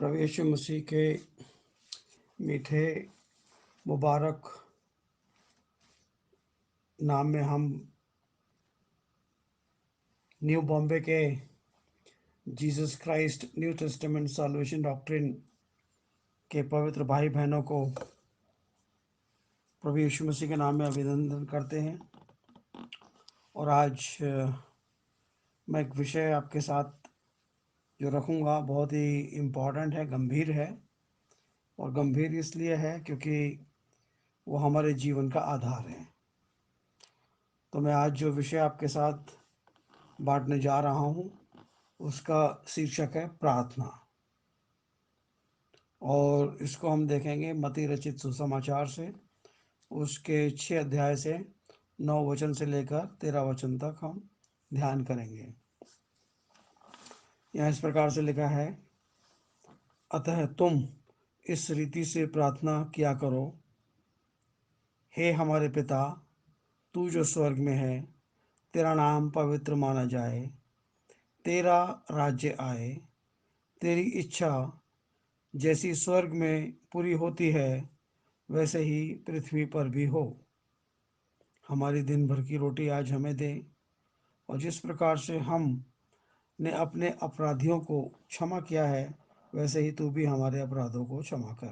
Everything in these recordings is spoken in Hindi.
प्रभु यीशु मसीह के मीठे मुबारक नाम में हम न्यू बॉम्बे के Jesus Christ new testament solvation doctrine के पवित्र भाई बहनों को प्रभु यीशु मसीह के नाम में अभिनंदन करते हैं। और आज मैं एक विषय आपके साथ जो रखूँगा बहुत ही इम्पोर्टेंट है, गंभीर है। और गंभीर इसलिए है क्योंकि वो हमारे जीवन का आधार है। तो मैं आज जो विषय आपके साथ बांटने जा रहा हूँ उसका शीर्षक है प्रार्थना। और इसको हम देखेंगे मत्ती रचित सुसमाचार से, उसके 6 अध्याय से 9 वचन से लेकर 13 वचन तक हम ध्यान करेंगे। यहाँ इस प्रकार से लिखा है, अतः तुम इस रीति से प्रार्थना किया करो, हे हमारे पिता, तू जो स्वर्ग में है, तेरा नाम पवित्र माना जाए, तेरा राज्य आए, तेरी इच्छा जैसी स्वर्ग में पूरी होती है वैसे ही पृथ्वी पर भी हो। हमारी दिन भर की रोटी आज हमें दे, और जिस प्रकार से हम ने अपने अपराधियों को क्षमा किया है वैसे ही तू भी हमारे अपराधों को क्षमा कर।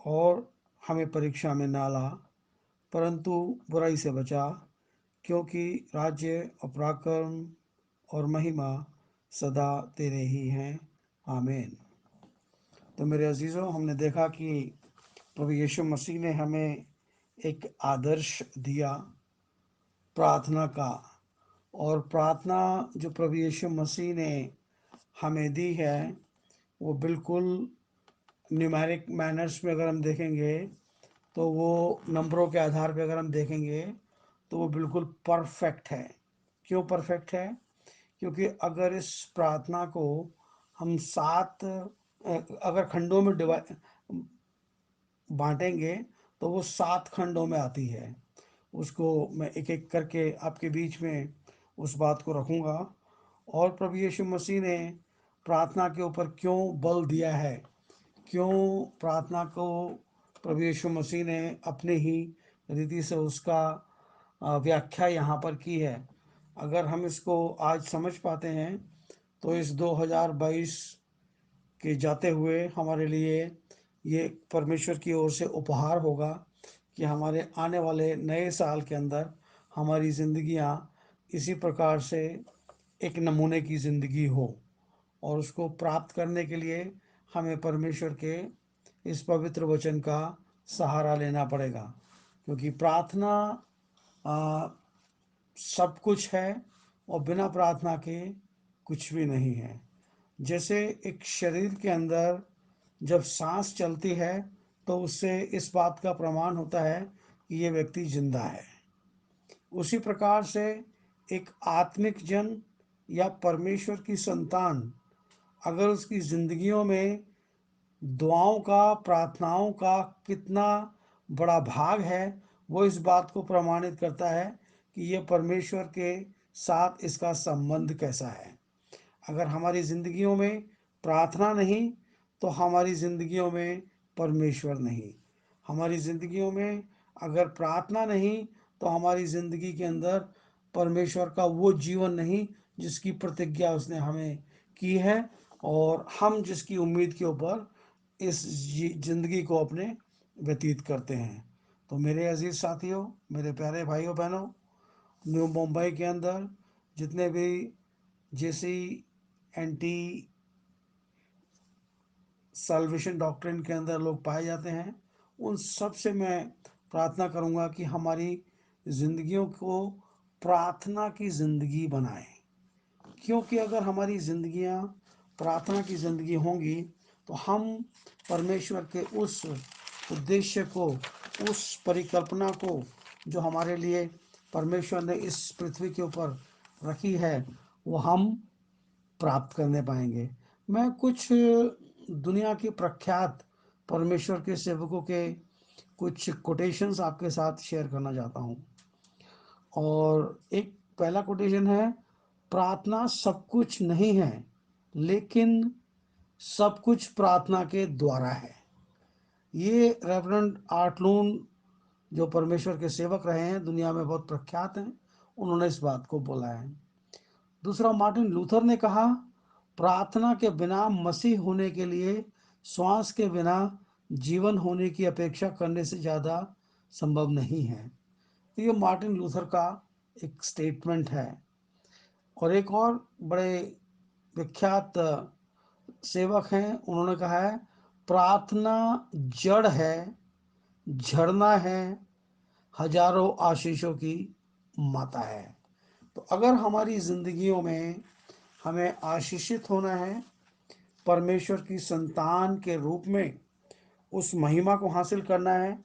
और हमें परीक्षा में ना ला, परंतु बुराई से बचा, क्योंकि राज्य और पराक्रम और महिमा सदा तेरे ही हैं। आमीन। तो मेरे अजीज़ों, हमने देखा कि प्रभु यीशु मसीह ने हमें एक आदर्श दिया प्रार्थना का। और प्रार्थना जो प्रभु यीशु मसीह ने हमें दी है वो बिल्कुल न्यूमेरिक मैनर्स में अगर हम देखेंगे तो वो नंबरों के आधार पर अगर हम देखेंगे तो वो बिल्कुल परफेक्ट है। क्यों परफेक्ट है? क्योंकि अगर इस प्रार्थना को हम 7 अगर खंडों में बांटेंगे तो वो 7 खंडों में आती है। उसको मैं एक एक करके आपके बीच में उस बात को रखूँगा। और प्रभु यीशु मसीह ने प्रार्थना के ऊपर क्यों बल दिया है, क्यों प्रार्थना को प्रभु यीशु मसीह ने अपने ही रीति से उसका व्याख्या यहाँ पर की है। अगर हम इसको आज समझ पाते हैं तो इस 2022 के जाते हुए हमारे लिए ये परमेश्वर की ओर से उपहार होगा कि हमारे आने वाले नए साल के अंदर हमारी ज़िंदगियाँ इसी प्रकार से एक नमूने की ज़िंदगी हो। और उसको प्राप्त करने के लिए हमें परमेश्वर के इस पवित्र वचन का सहारा लेना पड़ेगा, क्योंकि प्रार्थना सब कुछ है और बिना प्रार्थना के कुछ भी नहीं है। जैसे एक शरीर के अंदर जब सांस चलती है तो उससे इस बात का प्रमाण होता है कि ये व्यक्ति जिंदा है। उसी प्रकार से एक आत्मिक जन या परमेश्वर की संतान अगर उसकी जिंदगियों में दुआओं का, प्रार्थनाओं का कितना बड़ा भाग है, वो इस बात को प्रमाणित करता है कि ये परमेश्वर के साथ इसका संबंध कैसा है। अगर हमारी ज़िंदगियों में प्रार्थना नहीं तो हमारी ज़िंदगियों में परमेश्वर नहीं। हमारी ज़िंदगियों में अगर प्रार्थना नहीं तो हमारी ज़िंदगी के अंदर परमेश्वर का वो जीवन नहीं जिसकी प्रतिज्ञा उसने हमें की है और हम जिसकी उम्मीद के ऊपर इस ज़िंदगी को अपने व्यतीत करते हैं। तो मेरे अजीज़ साथियों, मेरे प्यारे भाइयों बहनों, न्यू मुंबई के अंदर जितने भी जेसी एंटी साल्वेशन डॉक्ट्रिन के अंदर लोग पाए जाते हैं, उन सब से मैं प्रार्थना करूंगा कि हमारी ज़िंदगियों को प्रार्थना की ज़िंदगी बनाएं। क्योंकि अगर हमारी ज़िंदगियां प्रार्थना की ज़िंदगी होंगी तो हम परमेश्वर के उस उद्देश्य को, उस परिकल्पना को जो हमारे लिए परमेश्वर ने इस पृथ्वी के ऊपर रखी है वो हम प्राप्त करने पाएंगे। मैं कुछ दुनिया की प्रख्यात परमेश्वर के सेवकों के कुछ कोटेशंस आपके साथ शेयर करना चाहता हूँ। और एक पहला कोटेशन है, प्रार्थना सब कुछ नहीं है लेकिन सब कुछ प्रार्थना के द्वारा है। ये रेवरेंड आर्टलून जो परमेश्वर के सेवक रहे हैं, दुनिया में बहुत प्रख्यात हैं, उन्होंने इस बात को बोला है। दूसरा, मार्टिन लूथर ने कहा, प्रार्थना के बिना मसीह होने के लिए श्वास के बिना जीवन होने की अपेक्षा करने से ज़्यादा संभव नहीं है। तो ये मार्टिन लूथर का एक स्टेटमेंट है। और एक और बड़े विख्यात सेवक हैं, उन्होंने कहा है, प्रार्थना जड़ है, झरना है, हजारों आशीषों की माता है। तो अगर हमारी जिंदगियों में हमें आशीषित होना है, परमेश्वर की संतान के रूप में उस महिमा को हासिल करना है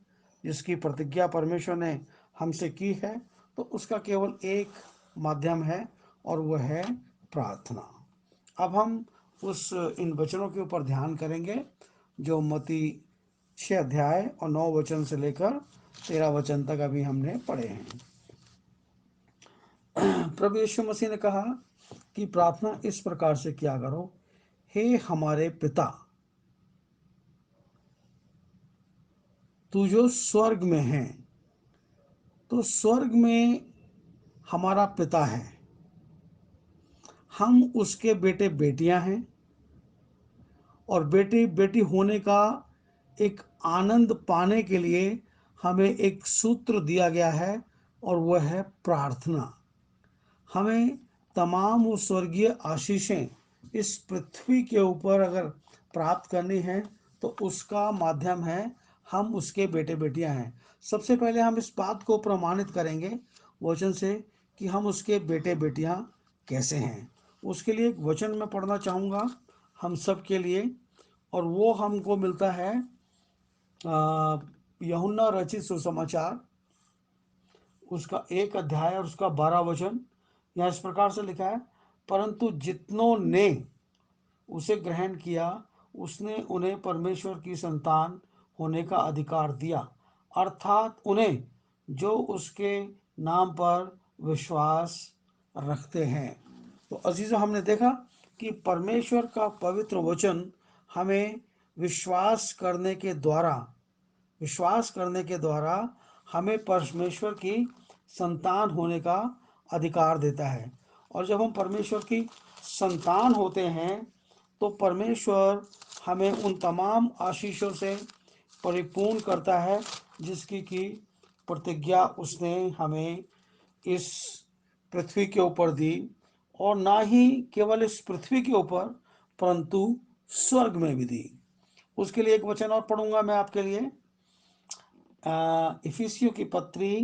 जिसकी प्रतिज्ञा परमेश्वर ने हमसे की है, तो उसका केवल एक माध्यम है और वह है प्रार्थना। अब हम उस इन वचनों के ऊपर ध्यान करेंगे जो मत्ती 6 अध्याय और 9 वचन से लेकर 13 वचन तक अभी हमने पढ़े हैं। प्रभु यीशु मसीह ने कहा कि प्रार्थना इस प्रकार से किया करो, हे हमारे पिता, तू जो स्वर्ग में है। तो स्वर्ग में हमारा पिता है, हम उसके बेटे बेटियां हैं, और बेटी बेटी होने का एक आनंद पाने के लिए हमें एक सूत्र दिया गया है और वह है प्रार्थना। हमें तमाम वो स्वर्गीय आशीषें इस पृथ्वी के ऊपर अगर प्राप्त करनी है तो उसका माध्यम है हम उसके बेटे बेटियां हैं। सबसे पहले हम इस बात को प्रमाणित करेंगे वचन से कि हम उसके बेटे बेटियां कैसे हैं। उसके लिए एक वचन मैं पढ़ना चाहूँगा हम सब के लिए, और वो हमको मिलता है यूहन्ना रचित सुसमाचार, उसका 1 अध्याय और उसका 12 वचन। यहाँ इस प्रकार से लिखा है, परंतु जितनों ने उसे ग्रहण किया उसने उन्हें परमेश्वर की संतान होने का अधिकार दिया, अर्थात उन्हें जो उसके नाम पर विश्वास रखते हैं। तो अजीजों, हमने देखा कि परमेश्वर का पवित्र वचन हमें विश्वास करने के द्वारा हमें परमेश्वर की संतान होने का अधिकार देता है। और जब हम परमेश्वर की संतान होते हैं तो परमेश्वर हमें उन तमाम आशीषों से परिपूर्ण करता है जिसकी की प्रतिज्ञा उसने हमें इस पृथ्वी के ऊपर दी, और ना ही केवल इस पृथ्वी के ऊपर परंतु स्वर्ग में भी दी। उसके लिए एक वचन और पढ़ूंगा मैं आपके लिए, इफिसियों की पत्री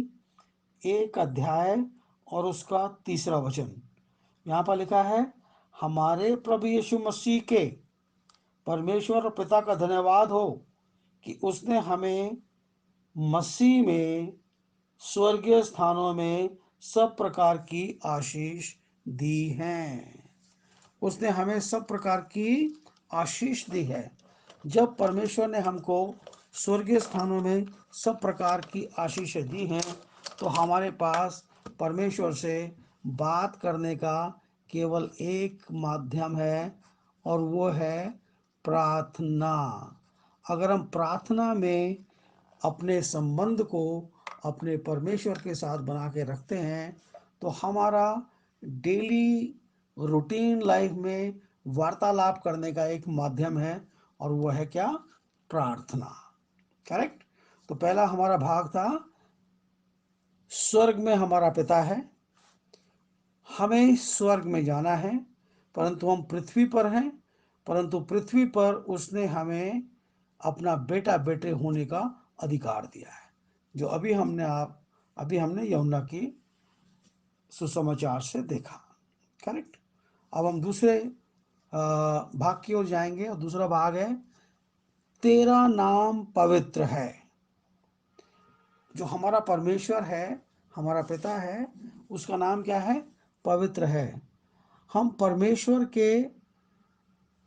1 अध्याय और उसका 3 वचन। यहाँ पर लिखा है, हमारे प्रभु यीशु मसीह के परमेश्वर और पिता का धन्यवाद हो कि उसने हमें मसीह में स्वर्गीय स्थानों में सब प्रकार की आशीष दी हैं। उसने हमें सब प्रकार की आशीष दी है। जब परमेश्वर ने हमको स्वर्गीय स्थानों में सब प्रकार की आशीषें दी हैं तो हमारे पास परमेश्वर से बात करने का केवल एक माध्यम है और वो है प्रार्थना। अगर हम प्रार्थना में अपने संबंध को अपने परमेश्वर के साथ बना के रखते हैं तो हमारा डेली रूटीन लाइफ में वार्तालाप करने का एक माध्यम है और वो है क्या? प्रार्थना। करेक्ट। तो पहला हमारा भाग था, स्वर्ग में हमारा पिता है, हमें स्वर्ग में जाना है, परंतु हम पृथ्वी पर हैं, परंतु पृथ्वी पर उसने हमें अपना बेटा बेटे होने का अधिकार दिया है, जो अभी हमने यूहन्ना की सुसमाचार से देखा। करेक्ट। अब हम दूसरे भाग की ओर जाएंगे और दूसरा भाग है, तेरा नाम पवित्र है। जो हमारा परमेश्वर है, हमारा पिता है, उसका नाम क्या है? पवित्र है। हम परमेश्वर के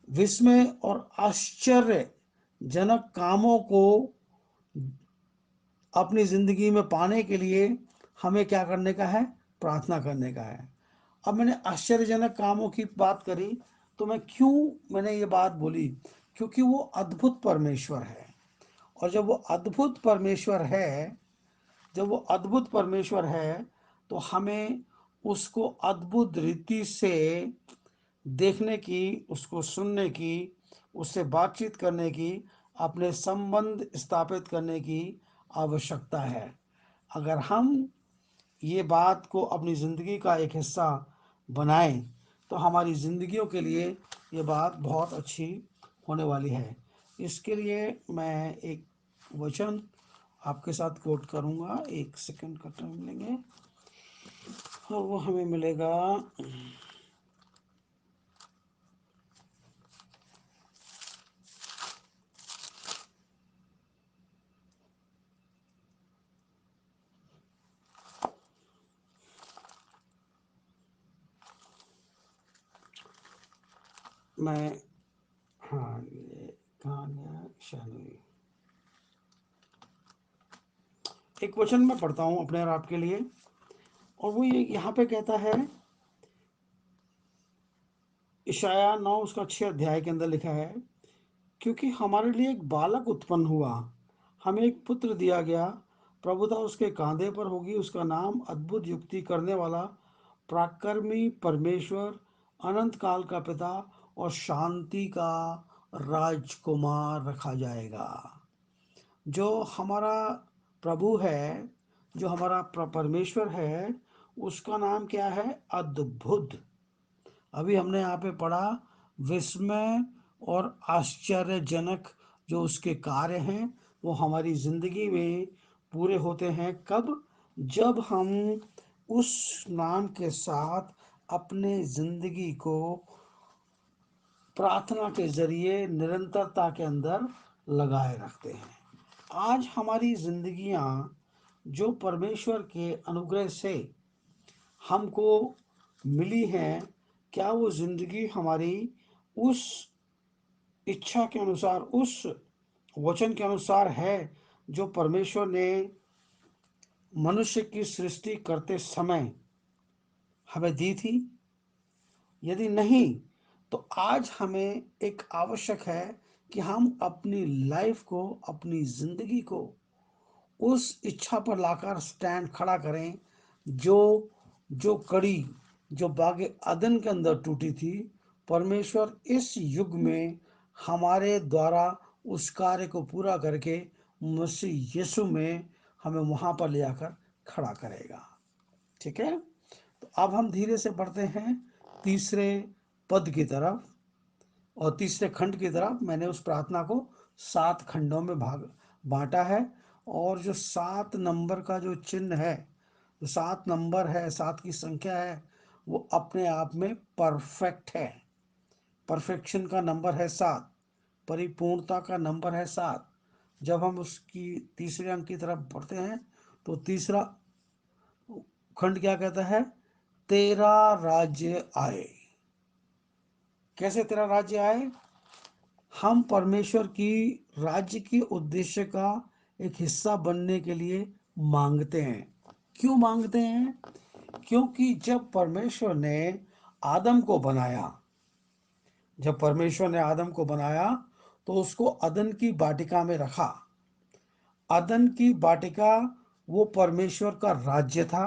विस्मय और आश्चर्यजनक कामों को अपनी जिंदगी में पाने के लिए हमें क्या करने का है? प्रार्थना करने का है। अब मैंने आश्चर्यजनक कामों की बात करी, तो मैंने ये बात बोली, क्योंकि वो अद्भुत परमेश्वर है। और जब वो अद्भुत परमेश्वर है तो हमें उसको अद्भुत रीति से देखने की, उसको सुनने की, उससे बातचीत करने की, अपने संबंध स्थापित करने की आवश्यकता है। अगर हम ये बात को अपनी ज़िंदगी का एक हिस्सा बनाएं तो हमारी ज़िंदगियों के लिए ये बात बहुत अच्छी होने वाली है। इसके लिए मैं एक वचन आपके साथ कोट करूँगा, 1 सेकंड का टाइम लेंगे और वो हमें मिलेगा। मैं हाँ, ये कहानियाँ शायद एक वचन मैं पढ़ता हूँ अपने और आपके लिए, और वो ये यहाँ पे कहता है, इशाया 9 उसका 6 अध्याय के अंदर लिखा है, क्योंकि हमारे लिए एक बालक उत्पन्न हुआ, हमें एक पुत्र दिया गया, प्रभुता उसके कांधे पर होगी, उसका नाम अद्भुत युक्ति करने वाला, पराक्रमी परमेश्वर, अनंत काल का पिता और शांति का राजकुमार रखा जाएगा। जो हमारा प्रभु है, जो हमारा परमेश्वर है, उसका नाम क्या है? अद्भुत। अभी हमने यहाँ पे पढ़ा विस्मय और आश्चर्यजनक जो उसके कार्य हैं वो हमारी जिंदगी में पूरे होते हैं। कब? जब हम उस नाम के साथ अपने जिंदगी को प्रार्थना के जरिए निरंतरता के अंदर लगाए रखते हैं। आज हमारी जिंदगियां जो परमेश्वर के अनुग्रह से हमको मिली हैं, क्या वो जिंदगी हमारी उस इच्छा के अनुसार, उस वचन के अनुसार है जो परमेश्वर ने मनुष्य की सृष्टि करते समय हमें दी थी? यदि नहीं, तो आज हमें एक आवश्यक है कि हम अपनी लाइफ को, अपनी जिंदगी को उस इच्छा पर लाकर स्टैंड खड़ा करें, जो जो कड़ी जो बागे अदन के अंदर टूटी थी, परमेश्वर इस युग में हमारे द्वारा उस कार्य को पूरा करके मसीह यीशु में हमें वहां पर ले आकर खड़ा करेगा। ठीक है, तो अब हम धीरे से बढ़ते हैं तीसरे पद की तरफ, और तीसरे खंड की तरफ। मैंने उस प्रार्थना को 7 खंडों में भाग बांटा है, और जो 7 नंबर का जो चिन्ह है, जो 7 नंबर है, 7 की संख्या है, वो अपने आप में परफेक्ट है। परफेक्शन का नंबर है 7, परिपूर्णता का नंबर है 7। जब हम उसकी तीसरे अंक की तरफ बढ़ते हैं तो तीसरा खंड क्या कहता है? तेरा राज्य आए। कैसे तेरा राज्य आए? हम परमेश्वर की राज्य के उद्देश्य का एक हिस्सा बनने के लिए मांगते हैं। क्यों मांगते हैं? क्योंकि जब परमेश्वर ने आदम को बनाया तो उसको अदन की वाटिका में रखा। अदन की वाटिका वो परमेश्वर का राज्य था।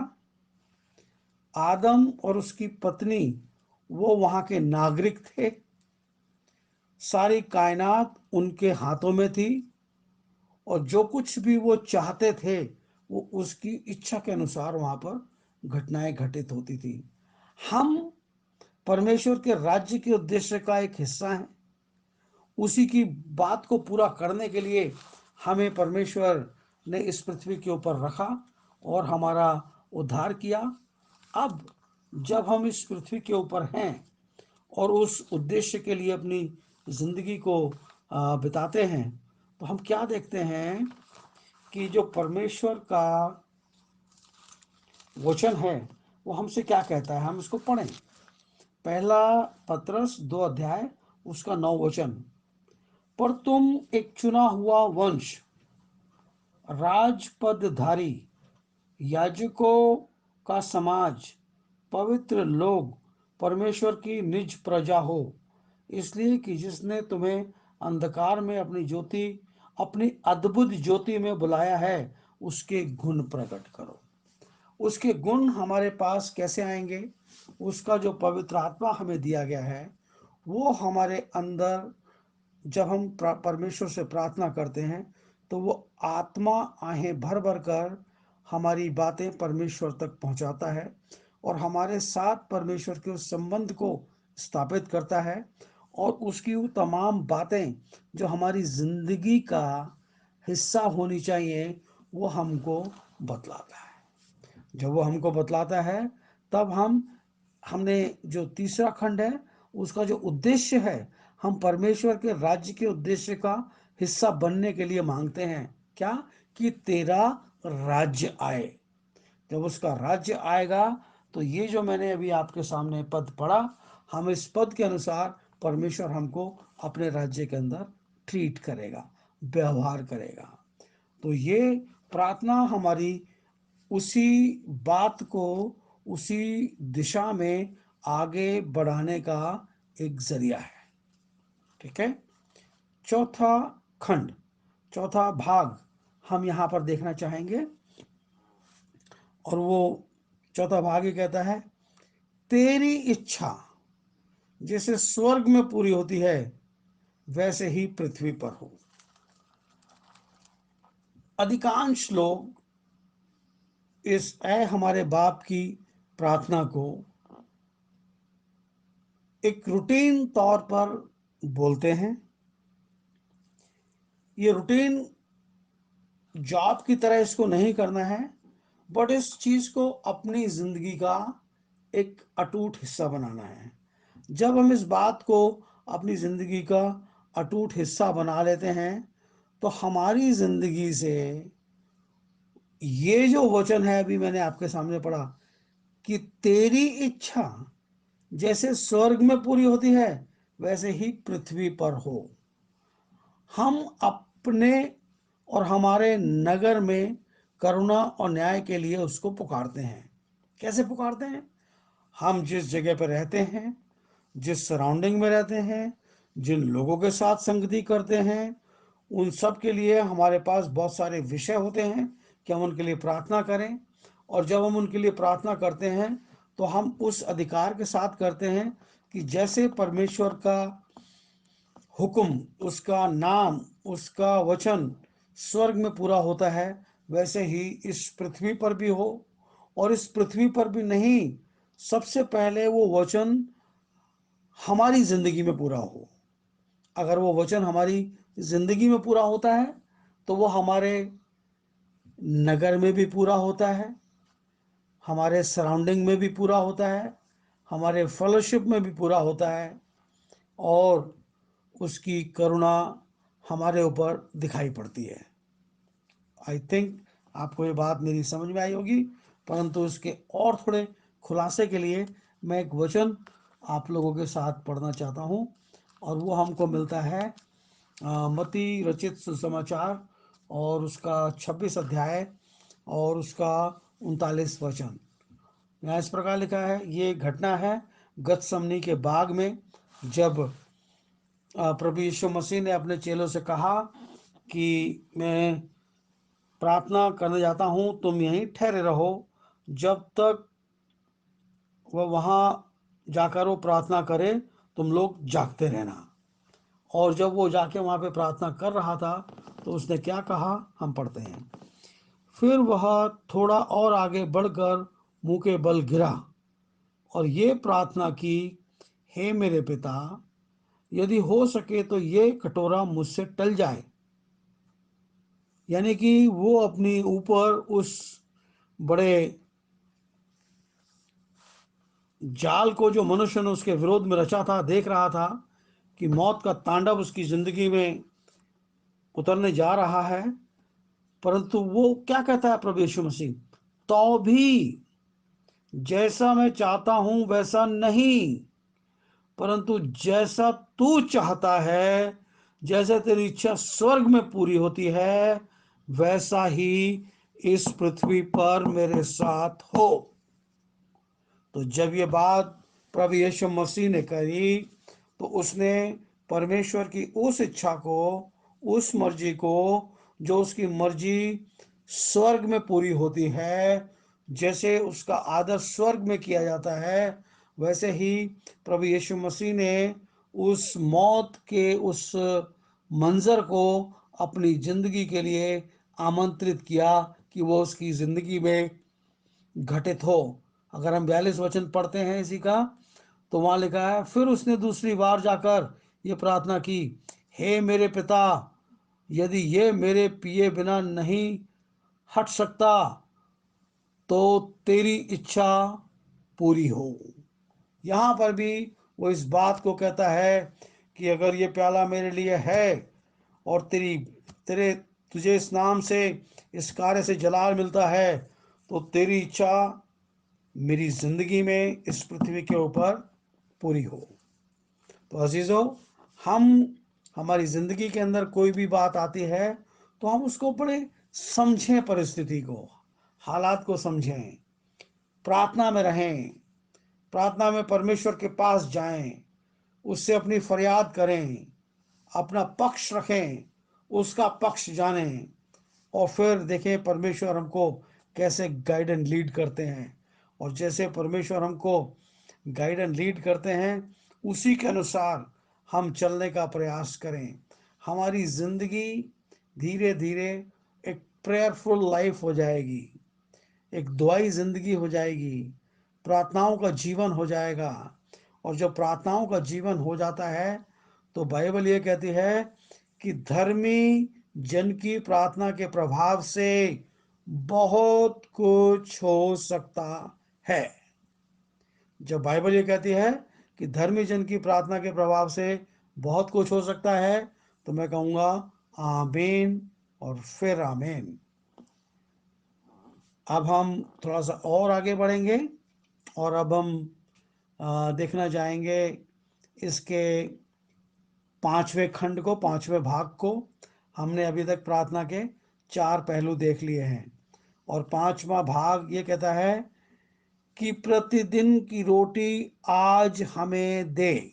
आदम और उसकी पत्नी वो वहां के नागरिक थे। सारी कायनात उनके हाथों में थी, और जो कुछ भी वो चाहते थे वो उसकी इच्छा के अनुसार वहां पर घटनाएं घटित होती थी। हम परमेश्वर के राज्य के उद्देश्य का एक हिस्सा हैं। उसी की बात को पूरा करने के लिए हमें परमेश्वर ने इस पृथ्वी के ऊपर रखा और हमारा उद्धार किया। अब जब हम इस पृथ्वी के ऊपर हैं और उस उद्देश्य के लिए अपनी जिंदगी को बिताते हैं, तो हम क्या देखते हैं कि जो परमेश्वर का वचन है वो हमसे क्या कहता है। हम इसको पढ़ें। पहला पत्रस 2 अध्याय उसका 9 वचन। पर तुम एक चुना हुआ वंश, राजपदधारी, याजकों का समाज, पवित्र लोग, परमेश्वर की निज प्रजा हो, इसलिए कि जिसने तुम्हें अंधकार में अपनी अद्भुत ज्योति में बुलाया है, उसके गुण प्रकट करो। उसके गुण हमारे पास कैसे आएंगे? उसका जो पवित्र आत्मा हमें दिया गया है, वो हमारे अंदर जब हम परमेश्वर से प्रार्थना करते हैं, तो वो आत्मा आहें भर भर कर हमारी बातें परमेश्वर तक पहुंचाता है और हमारे साथ परमेश्वर के उस संबंध को स्थापित करता है, और उसकी वो तमाम बातें जो हमारी जिंदगी का हिस्सा होनी चाहिए, वो हमको बतलाता है। जब वो हमको बतलाता है, तब हमने जो तीसरा खंड है, उसका जो उद्देश्य है, हम परमेश्वर के राज्य के उद्देश्य का हिस्सा बनने के लिए मांगते हैं। क्या? कि तेरा राज्य आए। जब उसका राज्य आएगा, तो ये जो मैंने अभी आपके सामने पद पढ़ा, हम इस पद के अनुसार परमेश्वर हमको अपने राज्य के अंदर ट्रीट करेगा, व्यवहार करेगा। तो ये प्रार्थना हमारी उसी बात को उसी दिशा में आगे बढ़ाने का एक जरिया है। ठीक है। चौथा खंड, चौथा भाग हम यहां पर देखना चाहेंगे, और वो चौथा भाग ये कहता है, तेरी इच्छा जैसे स्वर्ग में पूरी होती है, वैसे ही पृथ्वी पर हो। अधिकांश लोग इस ऐ हमारे बाप की प्रार्थना को एक रूटीन तौर पर बोलते हैं। ये रूटीन जॉब की तरह इसको नहीं करना है, बट इस चीज को अपनी जिंदगी का एक अटूट हिस्सा बनाना है। जब हम इस बात को अपनी जिंदगी का अटूट हिस्सा बना लेते हैं, तो हमारी जिंदगी से ये जो वचन है अभी मैंने आपके सामने पढ़ा, कि तेरी इच्छा जैसे स्वर्ग में पूरी होती है, वैसे ही पृथ्वी पर हो। हम अपने और हमारे नगर में करुणा और न्याय के लिए उसको पुकारते हैं। कैसे पुकारते हैं? हम जिस जगह पर रहते हैं, जिस सराउंडिंग में रहते हैं, जिन लोगों के साथ संगति करते हैं, उन सब के लिए हमारे पास बहुत सारे विषय होते हैं कि हम उनके लिए प्रार्थना करें। और जब हम उनके लिए प्रार्थना करते हैं, तो हम उस अधिकार के साथ करते हैं कि जैसे परमेश्वर का हुक्म, उसका नाम, उसका वचन स्वर्ग में पूरा होता है, वैसे ही इस पृथ्वी पर भी हो। और इस पृथ्वी पर भी नहीं, सबसे पहले वो वचन हमारी जिंदगी में पूरा हो। अगर वो वचन हमारी जिंदगी में पूरा होता है, तो वो हमारे नगर में भी पूरा होता है, हमारे सराउंडिंग में भी पूरा होता है, हमारे फेलोशिप में भी पूरा होता है, और उसकी करुणा हमारे ऊपर दिखाई पड़ती है। आई थिंक आपको ये बात मेरी समझ में आई होगी, परंतु इसके और थोड़े खुलासे के लिए मैं एक वचन आप लोगों के साथ पढ़ना चाहता हूँ, और वो हमको मिलता है मत्ती रचित सुसमाचार और उसका 26 अध्याय और उसका 39 वचन। यहाँ इस प्रकार लिखा है, ये घटना है गतसमनी के बाग में, जब प्रभु यीशु मसीह ने अपने चेलों से कहा कि मैं प्रार्थना करने जाता हूं, तुम यहीं ठहरे रहो जब तक वह वहां जाकर वो प्रार्थना करे, तुम लोग जागते रहना। और जब वो जाके वहां पे प्रार्थना कर रहा था, तो उसने क्या कहा, हम पढ़ते हैं। फिर वह थोड़ा और आगे बढ़कर मुंह के बल गिरा और ये प्रार्थना की, हे मेरे पिता, यदि हो सके तो ये कटोरा मुझसे टल जाए। यानी कि वो अपनी ऊपर उस बड़े जाल को जो मनुष्य ने उसके विरोध में रचा था, देख रहा था कि मौत का तांडव उसकी जिंदगी में उतरने जा रहा है। परंतु वो क्या कहता है प्रभु यीशु मसीह, तो भी जैसा मैं चाहता हूं वैसा नहीं, परंतु जैसा तू चाहता है, जैसे तेरी इच्छा स्वर्ग में पूरी होती है, वैसा ही इस पृथ्वी पर मेरे साथ हो। तो जब ये बात प्रभु यीशु मसीह ने कही, तो उसने परमेश्वर की उस इच्छा को, उस मर्जी को, जो उसकी मर्जी स्वर्ग में पूरी होती है, जैसे उसका आदर स्वर्ग में किया जाता है, वैसे ही प्रभु यीशु मसीह ने उस मौत के उस मंजर को अपनी जिंदगी के लिए आमंत्रित किया कि वो उसकी जिंदगी में घटित हो। अगर हम 42 वचन पढ़ते हैं इसी का, तो वहां लिखा है, फिर उसने दूसरी बार जाकर ये प्रार्थना की, हे मेरे पिता, यदि ये मेरे पिए बिना नहीं हट सकता तो तेरी इच्छा पूरी हो। यहाँ पर भी वो इस बात को कहता है कि अगर ये प्याला मेरे लिए है और तेरी तेरे तुझे इस नाम से, इस कार्य से जलाल मिलता है, तो तेरी इच्छा मेरी जिंदगी में इस पृथ्वी के ऊपर पूरी हो। तो अजीजों, हम हमारी जिंदगी के अंदर कोई भी बात आती है तो हम उसको बड़े समझें, परिस्थिति को, हालात को समझें, प्रार्थना में रहें, प्रार्थना में परमेश्वर के पास जाएं, उससे अपनी फरियाद करें, अपना पक्ष रखें, उसका पक्ष जानें, और फिर देखें परमेश्वर हमको कैसे गाइड एंड लीड करते हैं। और जैसे परमेश्वर हमको गाइड एंड लीड करते हैं, उसी के अनुसार हम चलने का प्रयास करें। हमारी जिंदगी धीरे धीरे एक प्रेयरफुल लाइफ हो जाएगी, एक दुआई जिंदगी हो जाएगी, प्रार्थनाओं का जीवन हो जाएगा। और जब प्रार्थनाओं का जीवन हो जाता है, तो बाइबल ये कहती है कि धर्मी जन की प्रार्थना के प्रभाव से बहुत कुछ हो सकता है। जब बाइबल ये कहती है कि धर्मी जन की प्रार्थना के प्रभाव से बहुत कुछ हो सकता है, तो मैं कहूँगा आमीन और फिर आमीन। अब हम थोड़ा सा और आगे बढ़ेंगे और अब हम देखना चाहेंगे इसके 5वें खंड को, 5वें भाग को। हमने अभी तक प्रार्थना के 4 पहलू देख लिए हैं, और 5वां भाग ये कहता है कि प्रतिदिन की रोटी आज हमें दे।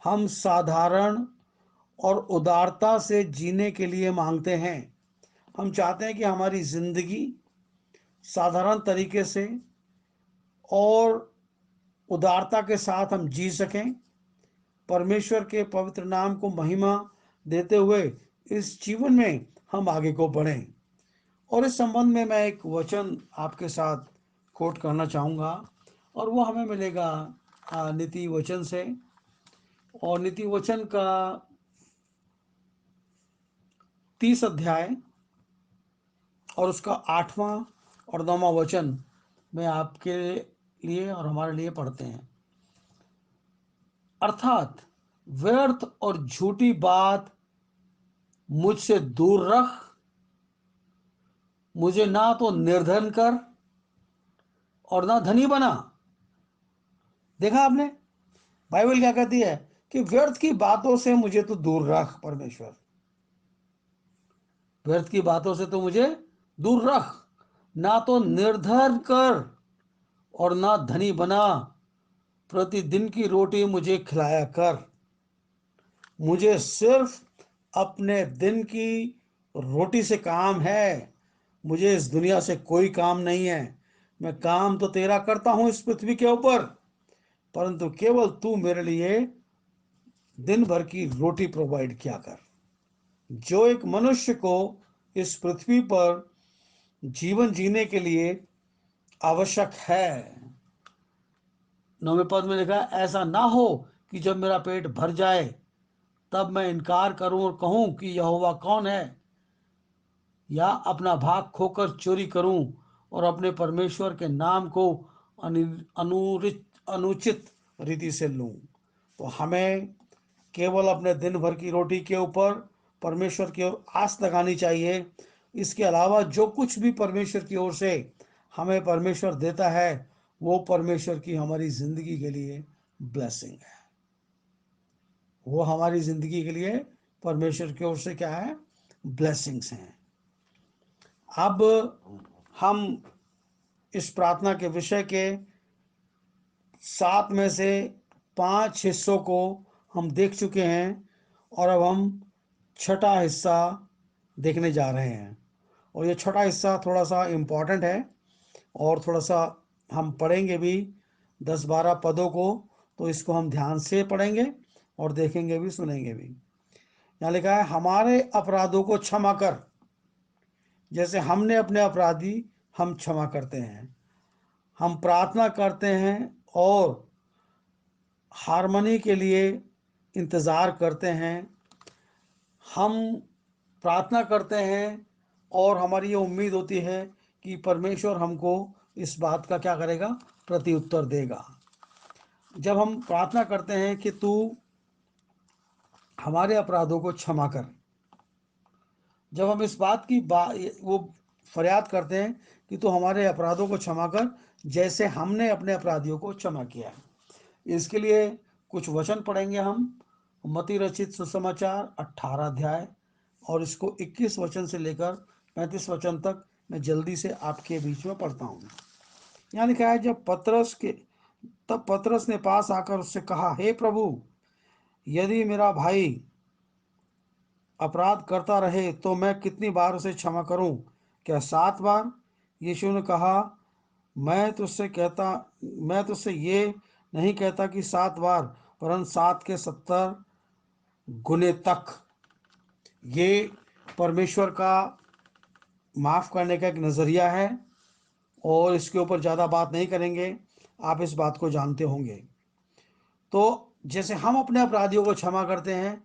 हम साधारण और उदारता से जीने के लिए मांगते हैं। हम चाहते हैं कि हमारी जिंदगी साधारण तरीके से और उदारता के साथ हम जी सकें, परमेश्वर के पवित्र नाम को महिमा देते हुए इस जीवन में हम आगे को बढ़ें। और इस संबंध में मैं एक वचन आपके साथ कोट करना चाहूँगा, और वो हमें मिलेगा नीति वचन से। और नीति वचन का 30 अध्याय और उसका 8वां और 9वां वचन मैं आपके लिए और हमारे लिए पढ़ते हैं। अर्थात व्यर्थ और झूठी बात मुझसे दूर रख, मुझे ना तो निर्धन कर और ना धनी बना। देखा आपने, बाइबल क्या कहती है कि व्यर्थ की बातों से मुझे तो दूर रख परमेश्वर, व्यर्थ की बातों से तो मुझे दूर रख, ना तो निर्धन कर और ना धनी बना, प्रतिदिन की रोटी मुझे खिलाया कर। मुझे सिर्फ अपने दिन की रोटी से काम है, मुझे इस दुनिया से कोई काम नहीं है। मैं काम तो तेरा करता हूं इस पृथ्वी के ऊपर, परंतु केवल तू मेरे लिए दिन भर की रोटी प्रोवाइड किया कर। जो एक मनुष्य को इस पृथ्वी पर जीवन जीने के लिए आवश्यक है। 9वें पद में लिखा है, ऐसा ना हो कि जब मेरा पेट भर जाए तब मैं इनकार करूं और कहूं कि यहोवा कौन है, या अपना भाग खोकर चोरी करूं और अपने परमेश्वर के नाम को अनुचित रीति से लूं। तो हमें केवल अपने दिन भर की रोटी के ऊपर परमेश्वर की ओर आस लगानी चाहिए। इसके अलावा जो कुछ भी परमेश्वर की ओर से हमें परमेश्वर देता है, वो परमेश्वर की हमारी जिंदगी के लिए ब्लेसिंग है। वो हमारी जिंदगी के लिए परमेश्वर की ओर से क्या है, ब्लेसिंग्स हैं। अब हम इस प्रार्थना के विषय के 7 में से 5 हिस्सों को हम देख चुके हैं और अब हम छठा हिस्सा देखने जा रहे हैं। और ये छठा हिस्सा थोड़ा सा इम्पॉर्टेंट है और थोड़ा सा हम पढ़ेंगे भी 10-12 पदों को, तो इसको हम ध्यान से पढ़ेंगे और देखेंगे भी, सुनेंगे भी। यहाँ लिखा है, हमारे अपराधों को क्षमा कर जैसे हमने अपने अपराधी हम क्षमा करते हैं। हम प्रार्थना करते हैं और हारमोनी के लिए इंतज़ार करते हैं। हम प्रार्थना करते हैं और हमारी ये उम्मीद होती है कि परमेश्वर हमको इस बात का क्या करेगा, प्रत्युत्तर देगा। जब हम प्रार्थना करते हैं कि तू हमारे अपराधों को क्षमा कर, जब हम इस बात की वो फरियाद करते हैं कि तू हमारे अपराधों को क्षमा कर जैसे हमने अपने अपराधियों को क्षमा किया है। इसके लिए कुछ वचन पढ़ेंगे हम। मत्ती रचित सुसमाचार 18 अध्याय और इसको 21 वचन से लेकर 35 वचन तक मैं जल्दी से आपके बीच में पढ़ता हूँ। यहाँ लिखा है, तब पतरस ने पास आकर उससे कहा, हे प्रभु, यदि मेरा भाई अपराध करता रहे तो मैं कितनी बार उसे क्षमा करूं? क्या 7 बार? यीशु ने कहा, मैं तुझसे ये नहीं कहता कि 7 बार, परंतु 7 के 70 गुने तक। ये परमेश्वर का माफ़ करने का एक नज़रिया है और इसके ऊपर ज़्यादा बात नहीं करेंगे, आप इस बात को जानते होंगे। तो जैसे हम अपने अपराधियों को क्षमा करते हैं,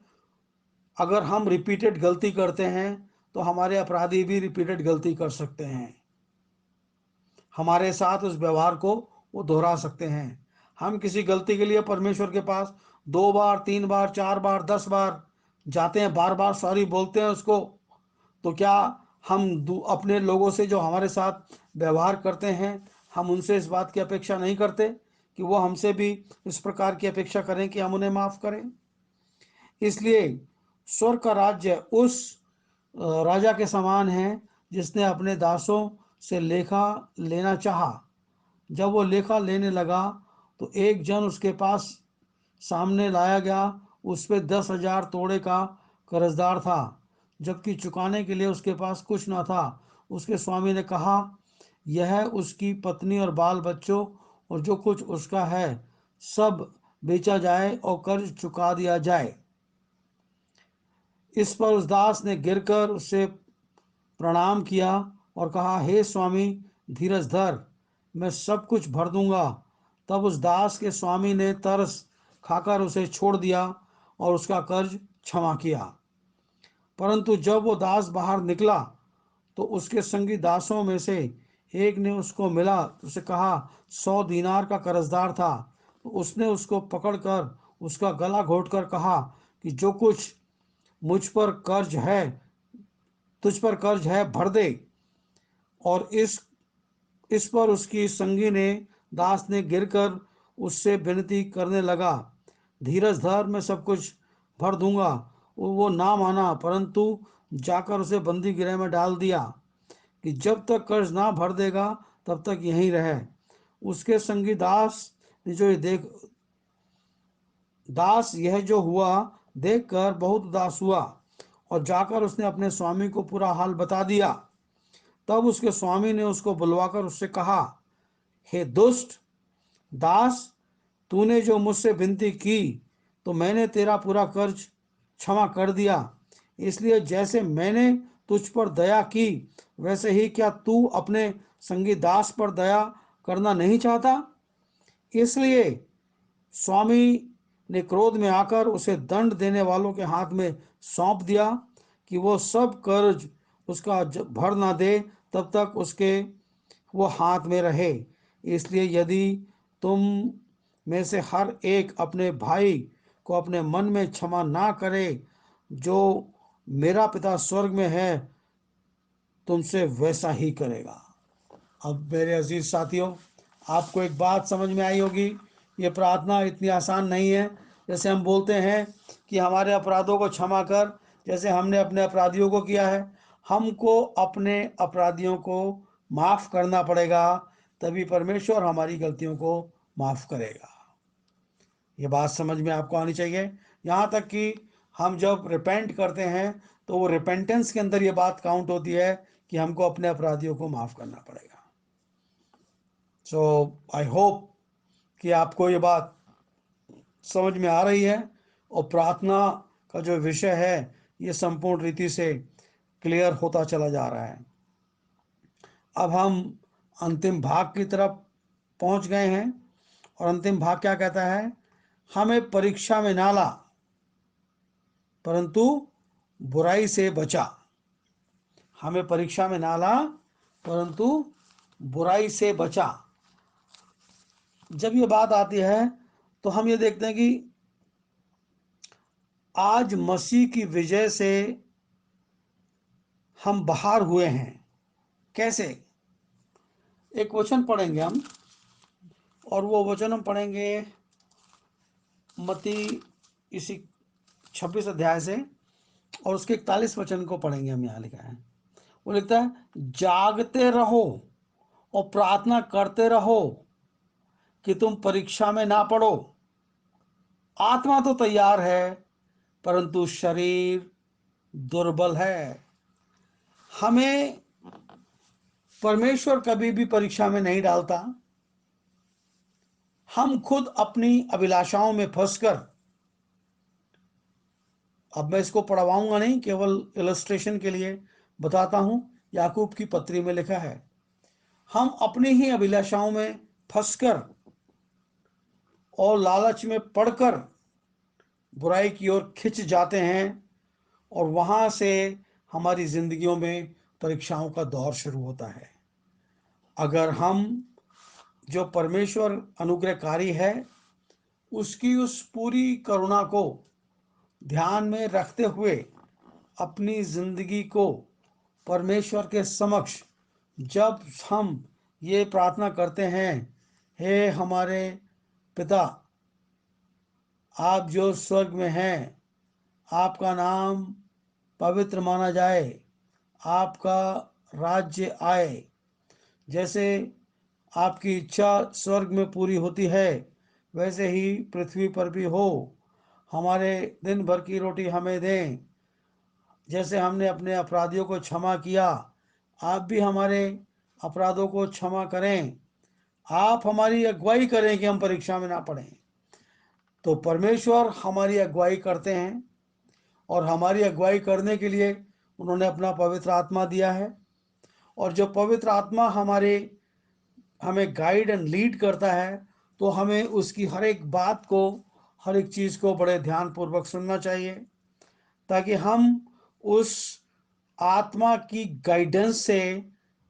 अगर हम रिपीटेड गलती करते हैं तो हमारे अपराधी भी रिपीटेड गलती कर सकते हैं, हमारे साथ उस व्यवहार को वो दोहरा सकते हैं। हम किसी गलती के लिए परमेश्वर के पास 2 बार, 3 बार, 4 बार, 10 बार जाते हैं, बार बार सॉरी बोलते हैं उसको, तो क्या हम अपने लोगों से जो हमारे साथ व्यवहार करते हैं, हम उनसे इस बात की अपेक्षा नहीं करते कि वो हमसे भी इस प्रकार की अपेक्षा करें कि हम उन्हें माफ़ करें? इसलिए स्वर्ग का राज्य उस राजा के समान है जिसने अपने दासों से लेखा लेना चाहा। जब वो लेखा लेने लगा तो एक जन उसके पास सामने लाया गया, उस पे 10,000 तोड़े का कर्जदार था, जबकि चुकाने के लिए उसके पास कुछ न था। उसके स्वामी ने कहा, यह उसकी पत्नी और बाल बच्चों और जो कुछ उसका है सब बेचा जाए और कर्ज चुका दिया जाए। इस पर उस दास ने गिरकर उससे प्रणाम किया और कहा, हे स्वामी, धीरज धर, मैं सब कुछ भर दूंगा। तब उस दास के स्वामी ने तरस खाकर उसे छोड़ दिया और उसका कर्ज क्षमा किया। परंतु जब वो दास बाहर निकला तो उसके संगी दासों में से एक ने उसको मिला, उसे कहा, 100 दीनार का कर्जदार था। तो उसने उसको पकड़कर उसका गला घोंटकर कहा कि जो कुछ मुझ पर कर्ज है तुझ पर कर्ज है भर दे। और इस पर उसकी संगी ने दास ने गिरकर उससे विनती करने लगा, धीरज धर, मैं सब कुछ भर दूंगा। वो ना माना, परंतु जाकर उसे बंदी गृह में डाल दिया कि जब तक कर्ज ना भर देगा तब तक यहीं रहे। उसके संगी दास यह जो हुआ देखकर बहुत उदास हुआ और जाकर उसने अपने स्वामी को पूरा हाल बता दिया। तब उसके स्वामी ने उसको बुलवाकर उससे कहा, हे दुष्ट दास, तूने जो मुझसे विनती की तो मैंने तेरा पूरा कर्ज क्षमा कर दिया। इसलिए जैसे मैंने तुझ पर दया की वैसे ही क्या तू अपने संगी दास पर दया करना नहीं चाहता? इसलिए स्वामी ने क्रोध में आकर उसे दंड देने वालों के हाथ में सौंप दिया कि वो सब कर्ज उसका भर ना दे तब तक उसके वो हाथ में रहे। इसलिए यदि तुम में से हर एक अपने भाई को अपने मन में क्षमा ना करे, जो मेरा पिता स्वर्ग में है तुमसे वैसा ही करेगा। अब मेरे अजीज साथियों, आपको एक बात समझ में आई होगी, ये प्रार्थना इतनी आसान नहीं है। जैसे हम बोलते हैं कि हमारे अपराधों को क्षमा कर जैसे हमने अपने अपराधियों को किया है, हमको अपने अपराधियों को माफ़ करना पड़ेगा, तभी परमेश्वर हमारी गलतियों को माफ़ करेगा। ये बात समझ में आपको आनी चाहिए। यहाँ तक कि हम जब रिपेंट करते हैं तो वो रिपेंटेंस के अंदर ये बात काउंट होती है कि हमको अपने अपराधियों को माफ करना पड़ेगा। सो आई होप कि आपको ये बात समझ में आ रही है और प्रार्थना का जो विषय है ये संपूर्ण रीति से क्लियर होता चला जा रहा है। अब हम अंतिम भाग की तरफ पहुंच गए हैं और अंतिम भाग क्या कहता है? हमें परीक्षा में ना ला परंतु बुराई से बचा। हमें परीक्षा में ना ला परंतु बुराई से बचा। जब ये बात आती है तो हम ये देखते हैं कि आज मसीह की विजय से हम बाहर हुए हैं। कैसे? एक वचन पढ़ेंगे हम और वो वचन हम पढ़ेंगे मत्ती इसी 26 अध्याय से और उसके 41 वचन को पढ़ेंगे हम। यहाँ लिखा है, वो लिखता है, जागते रहो और प्रार्थना करते रहो कि तुम परीक्षा में ना पड़ो। आत्मा तो तैयार है परंतु शरीर दुर्बल है। हमें परमेश्वर कभी भी परीक्षा में नहीं डालता। हम खुद अपनी अभिलाषाओं में फंसकर, अब मैं इसको पढ़वाऊंगा नहीं, केवल इलस्ट्रेशन के लिए बताता हूं। याकूब की पत्री में लिखा है, हम अपनी ही अभिलाषाओं में फंसकर और लालच में पड़कर बुराई की ओर खिंच जाते हैं और वहां से हमारी जिंदगियों में परीक्षाओं का दौर शुरू होता है। अगर हम जो परमेश्वर अनुग्रहकारी है उसकी उस पूरी करुणा को ध्यान में रखते हुए अपनी जिंदगी को परमेश्वर के समक्ष जब हम ये प्रार्थना करते हैं, हे हमारे पिता, आप जो स्वर्ग में हैं, आपका नाम पवित्र माना जाए, आपका राज्य आए, जैसे आपकी इच्छा स्वर्ग में पूरी होती है वैसे ही पृथ्वी पर भी हो। हमारे दिन भर की रोटी हमें दें, जैसे हमने अपने अपराधियों को क्षमा किया आप भी हमारे अपराधों को क्षमा करें। आप हमारी अगुवाई करें कि हम परीक्षा में ना पड़ें। तो परमेश्वर हमारी अगुवाई करते हैं और हमारी अगुवाई करने के लिए उन्होंने अपना पवित्र आत्मा दिया है। और जो पवित्र आत्मा हमें गाइड एंड लीड करता है तो हमें उसकी हर एक बात को, हर एक चीज़ को बड़े ध्यानपूर्वक सुनना चाहिए ताकि हम उस आत्मा की गाइडेंस से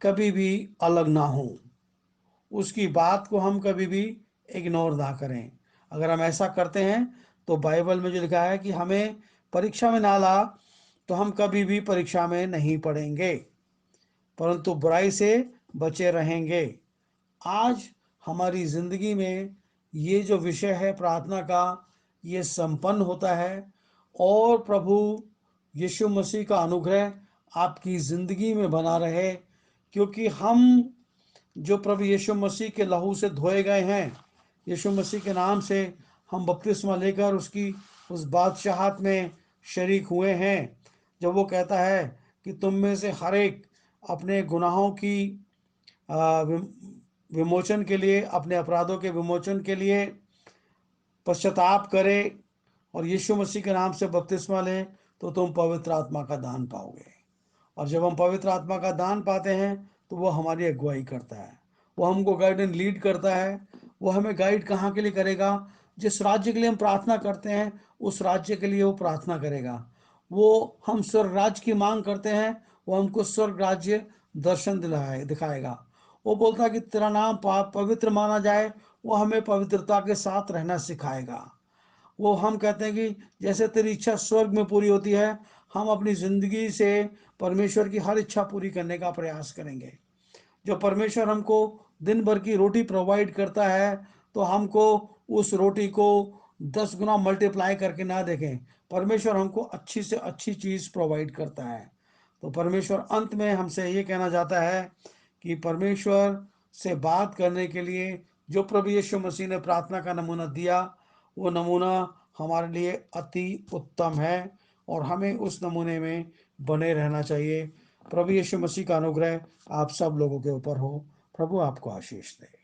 कभी भी अलग ना हो, उसकी बात को हम कभी भी इग्नोर ना करें। अगर हम ऐसा करते हैं तो बाइबल में जो लिखा है कि हमें परीक्षा में ना ला, तो हम कभी भी परीक्षा में नहीं पड़ेंगे परंतु बुराई से बचे रहेंगे। आज हमारी जिंदगी में ये जो विषय है प्रार्थना का, ये संपन्न होता है और प्रभु यीशु मसीह का अनुग्रह आपकी जिंदगी में बना रहे, क्योंकि हम जो प्रभु यीशु मसीह के लहू से धोए गए हैं, यीशु मसीह के नाम से हम बपतिस्मा लेकर उसकी उस बादशाहत में शरीक हुए हैं। जब वो कहता है कि तुम में से हर एक अपने गुनाहों की विमोचन के लिए, अपने अपराधों के विमोचन के लिए पश्चाताप करे और यीशु मसीह के नाम से बपतिस्मा लें तो तुम पवित्र आत्मा का दान पाओगे। और जब हम पवित्र आत्मा का दान पाते हैं तो वो हमारी अगुवाई करता है, वो हमको गाइड एंड लीड करता है। वो हमें गाइड कहाँ के लिए करेगा? जिस राज्य के लिए हम प्रार्थना करते हैं उस राज्य के लिए वो प्रार्थना करेगा। वो हम स्वर्ग राज्य की मांग करते हैं, वो हमको स्वर्ग राज्य दर्शन दिखाएगा। वो बोलता है कि तेरा नाम पवित्र माना जाए, वो हमें पवित्रता के साथ रहना सिखाएगा। वो हम कहते हैं कि जैसे तेरी इच्छा स्वर्ग में पूरी होती है, हम अपनी जिंदगी से परमेश्वर की हर इच्छा पूरी करने का प्रयास करेंगे। जो परमेश्वर हमको दिन भर की रोटी प्रोवाइड करता है तो हमको उस रोटी को 10 गुना मल्टीप्लाई करके ना देखें। परमेश्वर हमको अच्छी से अच्छी चीज़ प्रोवाइड करता है। तो परमेश्वर अंत में हमसे ये कहना चाहता है कि परमेश्वर से बात करने के लिए जो प्रभु यीशु मसीह ने प्रार्थना का नमूना दिया, वो नमूना हमारे लिए अति उत्तम है और हमें उस नमूने में बने रहना चाहिए। प्रभु यीशु मसीह का अनुग्रह आप सब लोगों के ऊपर हो। प्रभु आपको आशीष दे।